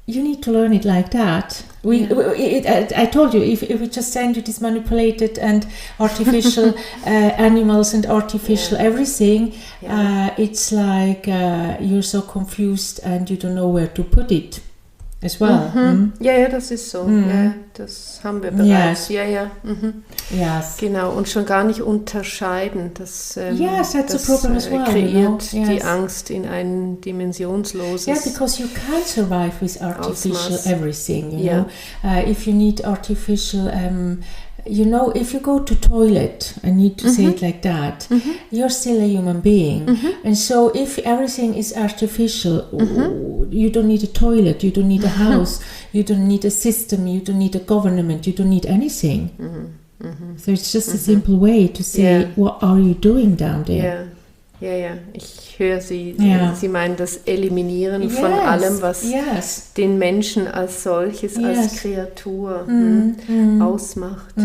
Speaker 2: you need to learn it like that. I told you, if we just send you this manipulated and artificial animals and artificial everything, it's like you're so confused and you don't know where to put it. As well.
Speaker 1: Ja, das ist so. Ja, das haben wir bereits. Yes. Genau, und schon gar nicht unterscheiden. Das,
Speaker 2: that's a problem as well.
Speaker 1: Kreiert die Angst in ein dimensionsloses
Speaker 2: because you can't survive with artificial everything. You know, if you need artificial. If you go to toilet, I need to say it like that, you're still a human being. And so if everything is artificial, you don't need a toilet, you don't need a house, you don't need a system, you don't need a government, you don't need anything. So it's just a simple way to say, what are you doing down there?
Speaker 1: Ja, ich höre Sie. Sie meinen das Eliminieren von allem, was den Menschen als solches, als Kreatur ausmacht.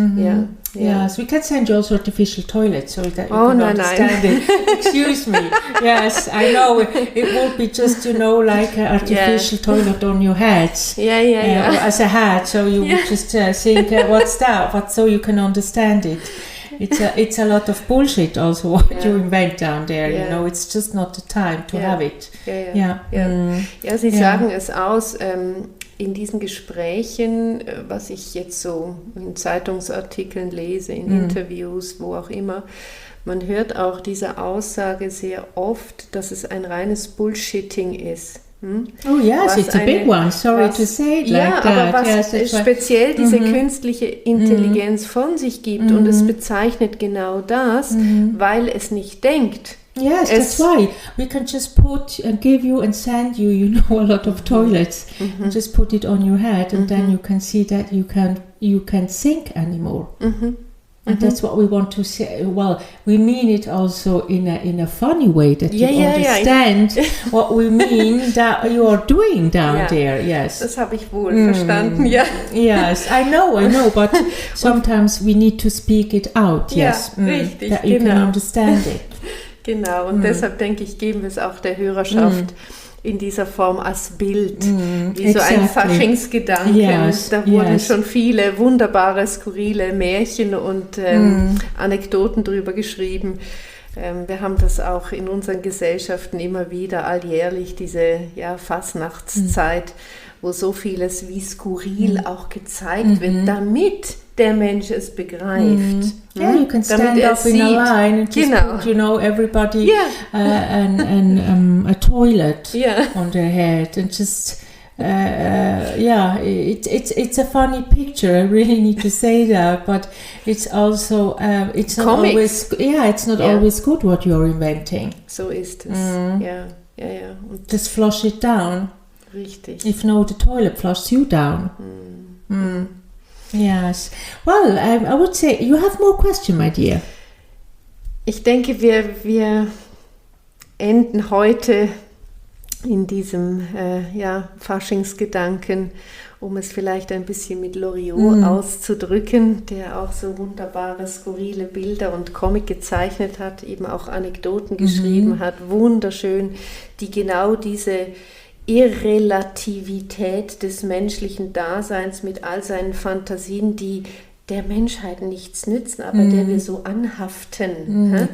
Speaker 2: Yes, we can send you also artificial toilets so that you can understand it. Excuse me. Yes, I know. It would be just, like an artificial toilet on your head. As a hat, so you would just think, what's that? But so you can understand it. It's a lot of bullshit also what you invent down there, it's just not the time to have it.
Speaker 1: Sie sagen es aus, in diesen Gesprächen, was ich jetzt so in Zeitungsartikeln lese, in Interviews, wo auch immer, man hört auch diese Aussage sehr oft, dass es ein reines Bullshitting ist.
Speaker 2: Oh yes, it's a big one. Sorry to say it like that.
Speaker 1: Aber was speziell diese künstliche Intelligenz von sich gibt, und es bezeichnet genau das, weil es nicht denkt.
Speaker 2: Yes, that's why we can just put and give you and send you, a lot of toilets, and just put it on your head, and then you can see that you can't think anymore. And that's what we want to say. Well, we mean it also in a funny way, that you understand what we mean that you are doing down there. Yes,
Speaker 1: das habe ich wohl verstanden.
Speaker 2: Yes, I know, but sometimes we need to speak it out. Yes,
Speaker 1: richtig,
Speaker 2: that you can understand it.
Speaker 1: Genau, und deshalb denke ich, geben wir es auch der Hörerschaft in dieser Form als Bild, wie so ein Faschingsgedanken. Da wurden schon viele wunderbare, skurrile Märchen und Anekdoten drüber geschrieben. Wir haben das auch in unseren Gesellschaften immer wieder alljährlich, diese Fastnachtszeit, wo so vieles wie skurril auch gezeigt wird, damit der Mensch es begreift.
Speaker 2: Yeah, you can stand up in a line and just put, everybody a toilet on their head, and just it's a funny picture. I really need to say that, but it's also it's not always it's not always good what you're inventing.
Speaker 1: So ist es.
Speaker 2: Und just flush it down.
Speaker 1: Richtig.
Speaker 2: If no, the toilet flushes you down. Yes. Well, I would say you have more question, my dear.
Speaker 1: Ich denke, wir enden heute in diesem Faschingsgedanken um es vielleicht ein bisschen mit Loriot auszudrücken, der auch so wunderbare, skurrile Bilder und Comic gezeichnet hat, eben auch Anekdoten geschrieben hat, wunderschön, die genau diese Irrelativität des menschlichen Daseins mit all seinen Fantasien, die der Menschheit nichts nützen, aber der wir so anhaften,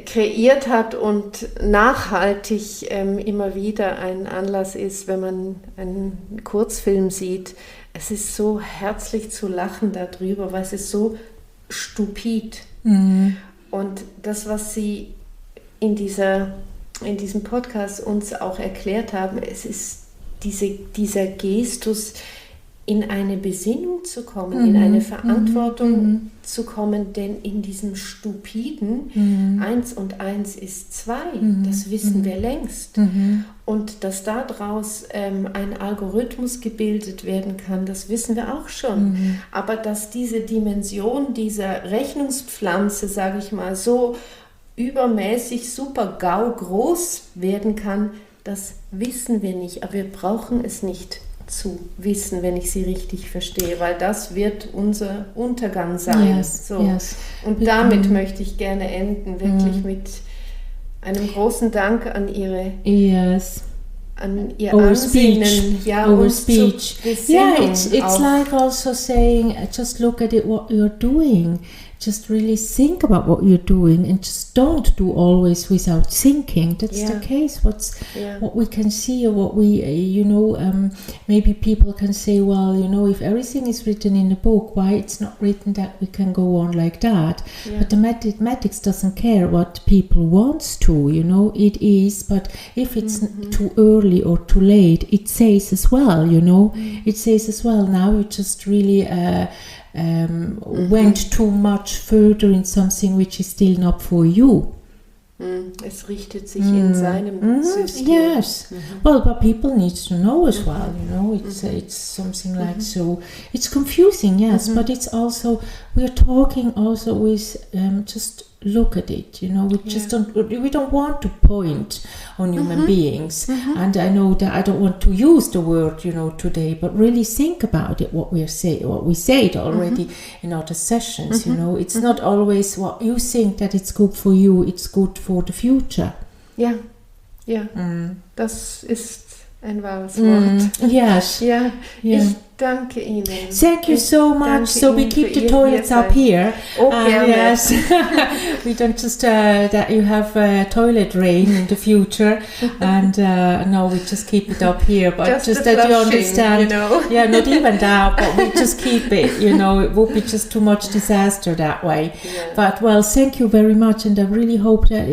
Speaker 1: kreiert hat und nachhaltig immer wieder ein Anlass ist, wenn man einen Kurzfilm sieht. Es ist so herzlich zu lachen darüber, weil es ist so stupid. Und das, was sie in diesem Podcast uns auch erklärt haben, es ist dieser Gestus, in eine Besinnung zu kommen, in eine Verantwortung zu kommen, denn in diesem stupiden 1 und 1 ist 2, das wissen wir längst. Und dass daraus ein Algorithmus gebildet werden kann, das wissen wir auch schon. Aber dass diese Dimension dieser Rechnungspflanze, sage ich mal, so übermäßig super GAU groß werden kann, das wissen wir nicht, aber wir brauchen es nicht zu wissen, wenn ich sie richtig verstehe, weil das wird unser Untergang sein. Und damit möchte ich gerne enden, wirklich mit einem großen Dank an an ihr Ansinnen,
Speaker 2: our speech. It's like also saying, just look at it, what you're doing. Just really think about what you're doing and just don't do always without thinking. That's the case. What we can see, or what we, maybe people can say, well, if everything is written in a book, why it's not written that we can go on like that? But the mathematics doesn't care what people wants to, it is, but if it's too early or too late, it says as well, it says as well, now you just really went too much further in something which is still not for you.
Speaker 1: Es richtet sich in seinem System.
Speaker 2: Yes. Well, but people need to know as well, it's something like so. It's confusing, yes, but it's also, we're talking also with just look at it, we don't want to point on human beings, and I know that I don't want to use the word, today, but really think about it, what we said already in other sessions, it's not always what you think that it's good for you, it's good for the future.
Speaker 1: Das ist ein wahres Wort.
Speaker 2: Yes.
Speaker 1: Ich danke Ihnen.
Speaker 2: Thank you so much. So we keep the toilets up here. Yes. We don't just that you have toilet rain in the future, and no, we just keep it up here. But just that you understand, yeah, not even that, but we just keep it. It would be just too much disaster that way. But well, thank you very much, and I really hope that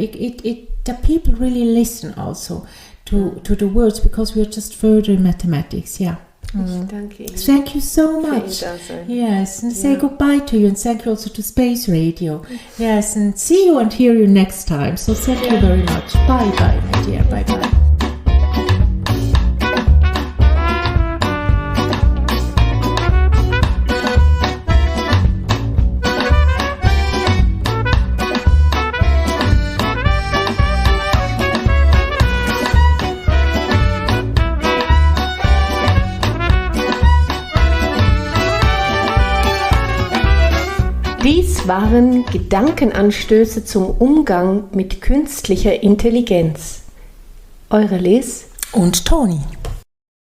Speaker 2: that people really listen also to the words, because we are just further in mathematics. Thank you so much. Yes, and say goodbye to you, and thank you also to Space Radio. Yes, and see you and hear you next time. So thank you very much. Bye bye, my dear. Bye bye.
Speaker 1: Dies waren Gedankenanstöße zum Umgang mit künstlicher Intelligenz. Eure Liz
Speaker 2: und Toni.